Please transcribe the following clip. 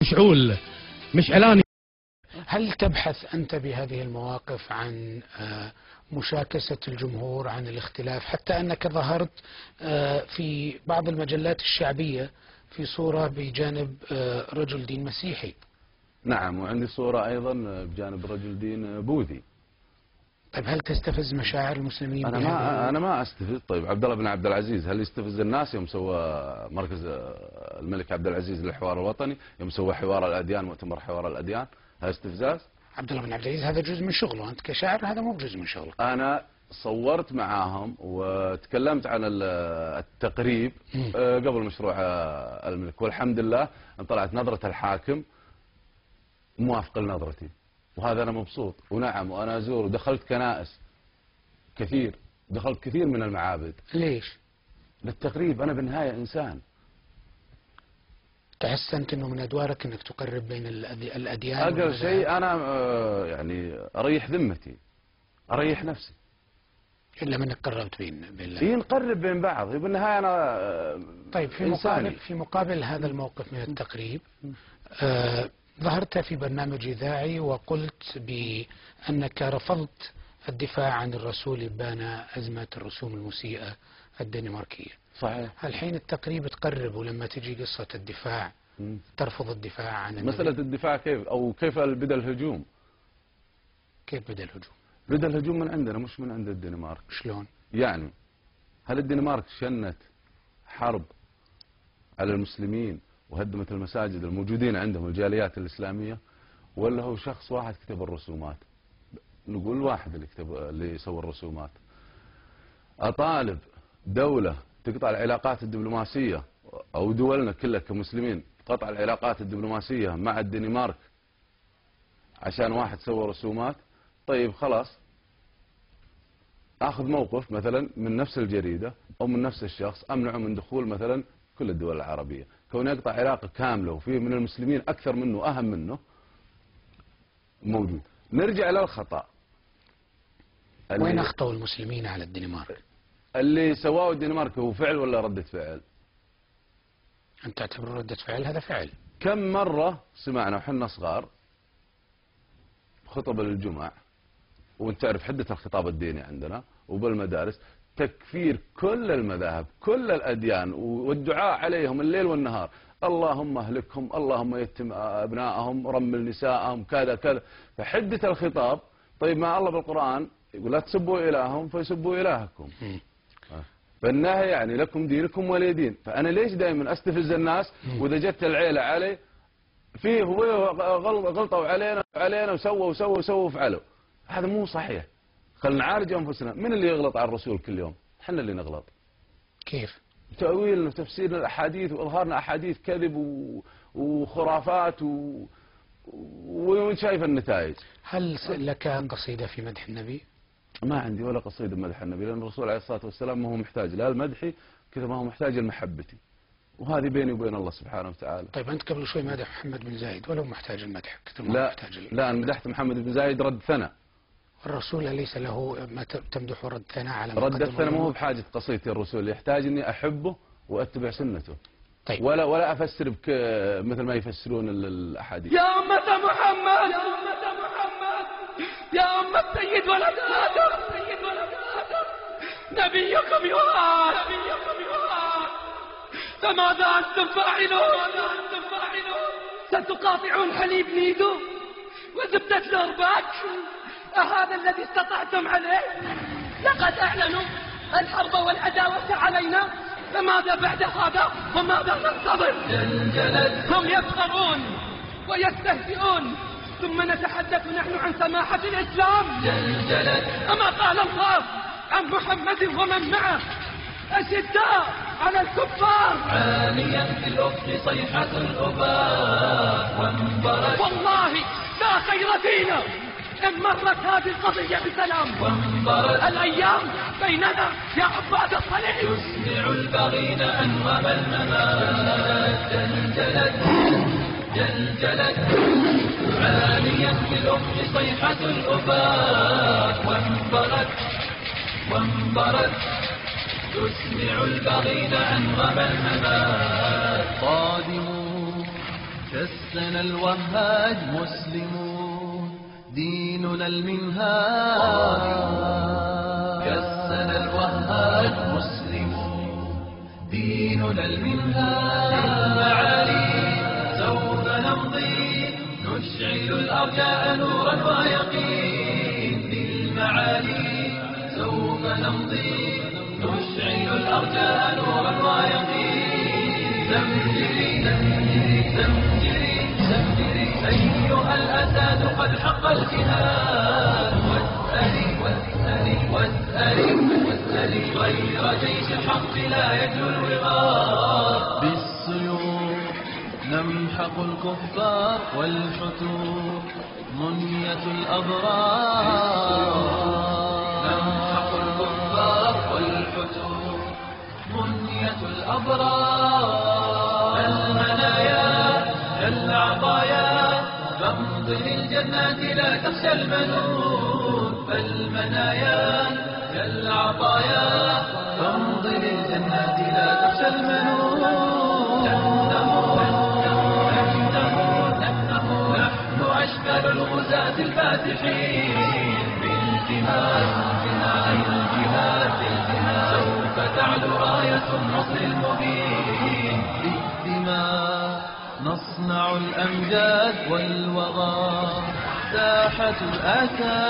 مفعول مش إعلان. هل تبحث أنت بهذه المواقف عن مشاكسة الجمهور، عن الاختلاف، حتى أنك ظهرت في بعض المجلات الشعبية في صورة بجانب رجل دين مسيحي؟ نعم، وعندي صورة أيضا بجانب رجل دين بوذي. طيب هل تستفز مشاعر المسلمين؟ أنا ما أستفز. طيب عبد الله بن عبد العزيز هل يستفز الناس يوم سوى مركز الملك عبد العزيز للحوار الوطني، يوم سوى حوار الأديان، مؤتمر حوار الأديان؟ هذا استفزاز؟ عبد الله بن عبد العزيز هذا جزء من شغله، أنت كشاعر هذا مو بجزء من شغلك. أنا صورت معاهم وتكلمت عن التقريب قبل مشروع الملك، والحمد لله ان طلعت نظرة الحاكم موافقة لنظرتي، وهذا أنا مبسوط. ونعم، وأنا أزور ودخلت كنائس كثير، دخلت كثير من المعابد. ليش؟ للتقريب. أنا بالنهاية إنسان. تحسنت أنه من أدوارك أنك تقرب بين الأديان؟ أقل شيء أنا يعني أريح ذمتي، أريح نفسي. إلا منك قربت بين نقرب بين بعض بالنهاية. أنا طيب في مقابل هذا الموقف من التقريب، ظهرت في برنامج إذاعي وقلت بأنك رفضت الدفاع عن الرسول إبان أزمة الرسوم المسيئة الدنماركية. صحيح. هل حين التقريب تقرب ولما تجي قصة الدفاع ترفض الدفاع عن النبي؟ مسألة الدفاع كيف بدأ الهجوم؟ كيف بدأ الهجوم؟ بدأ الهجوم من عندنا مش من عند الدنمارك. شلون؟ يعني هل الدنمارك شنت حرب على المسلمين وهدمت المساجد الموجودين عندهم الجاليات الإسلامية، ولا هو شخص واحد كتب الرسومات؟ نقول واحد اللي سوى الرسومات. أطالب دولة تقطع العلاقات الدبلوماسية أو دولنا كلها كمسلمين قطع العلاقات الدبلوماسية مع الدنمارك عشان واحد سوى رسومات؟ طيب خلاص، أخذ موقف مثلا من نفس الجريدة أو من نفس الشخص، أمنعه من دخول مثلا كل الدول العربية. كون يقطع علاقة كاملة وفيه من المسلمين أكثر منه أهم منه موجود. نرجع للخطأ. وين أخطأوا المسلمين على الدنمارك؟ اللي سواه الدنمارك هو فعل ولا ردة فعل؟ أنت تعتبر ردة فعل هذا فعل؟ كم مرة سمعنا وحنا صغار خطب الجمع، وانت تعرف حدة الخطاب الديني عندنا وبالمدارس تكفير كل المذاهب كل الأديان والدعاء عليهم الليل والنهار. اللهم اهلكهم، اللهم يتم أبنائهم، رمل نساءهم، كذا كذا. فحدة الخطاب. طيب ما الله بالقرآن يقول لا تسبوا إلههم فيسبوا إلهكم. فالنهي يعني لكم دينكم ولي دين. فأنا ليش دائما أستفز الناس وإذا جت العيلة علي فيه هو غلطوا علينا وسووا وفعلوا؟ هذا مو صحيح. خلنا نعالج أنفسنا. من اللي يغلط على الرسول كل يوم؟ احنا اللي نغلط. كيف؟ تأويل وتفسير الأحاديث وإظهارنا أحاديث كذب وخرافات وشايف النتائج. هل لك قصيدة في مدح النبي؟ ما عندي ولا قصيدة مدح النبي، لأن الرسول عليه الصلاة والسلام ما هو محتاج لا المدح كذا، ما هو محتاج لمحبتي، وهذه بيني وبين الله سبحانه وتعالى. طيب أنت قبل شوي مادح محمد بن زايد ولو محتاج المدح كثر ما لا محتاج لا، أنا مدحت محمد بن زايد رد ثناء. الرسول ليس له ما تمدح رد ثناء على رد الثناء مو بحاجة قصيدتي. الرسول يحتاج إني أحبه وأتبع سنته. طيب. ولا أفسر مثل ما يفسرون الأحاديث. يا أمة محمد، يا أمة محمد، يا أمة سيد ولد آدم، نبيكم يوحى، فماذا أنتم فاعلون؟ ستقاطعون حليب نيدو وزبدة الأرباك؟ أهذا الذي استطعتم عليه؟ لقد أعلنوا الحرب والعداوة علينا، فماذا بعد هذا وماذا ننتظر؟ هم يسخرون ويستهزئون، ثم نتحدث نحن عن سماحة الإسلام. أما قال الله عن محمد ومن معه أشداء على الكفار، عاليا في الأفق صيحة الأباء وانبرت. والله لا خير فينا إن مرت هذه القضية بسلام، وانبرت الأيام بيننا يا عباد الصليب يسمع البغين أنغم الممات. جلجلت عاليا في الأفق صيحة الأباء وانبرت تسمع البغين أنغم الممات. قادمون كالسنا الوهاج مسلمون ديننا المنهاج، كالسنا الوهاج مسلمون ديننا المنهاج. للمعالي سوف نمضي نشعل الأرجاء نورا ويقين، للمعالي سوف نمضي نشعل الأرجاء نورا ويقين. زمجري زمجري زمجري زمجري أيها الأساد قد حق الجهاد، واسألي واسألي واسألي واسألي غير جيش الحق لا يجلو الوغاد. بالسيوف نمحق الكفار والحتور منية الأضرار، نمحق الكفار والحتور منية الأبرار. المنايا العطايا فامضي للجنات لا تخشى المنون، المنايا العطايا فامضي للجنات لا تخشى المنون. نحن أشكال الغزاة الفاتحين بالجهاد بالجهاد بالجهاد، سوف تعلو راية النصر المبين. بالدماء نصنع الأمجاد والوغى ساحة الأسى،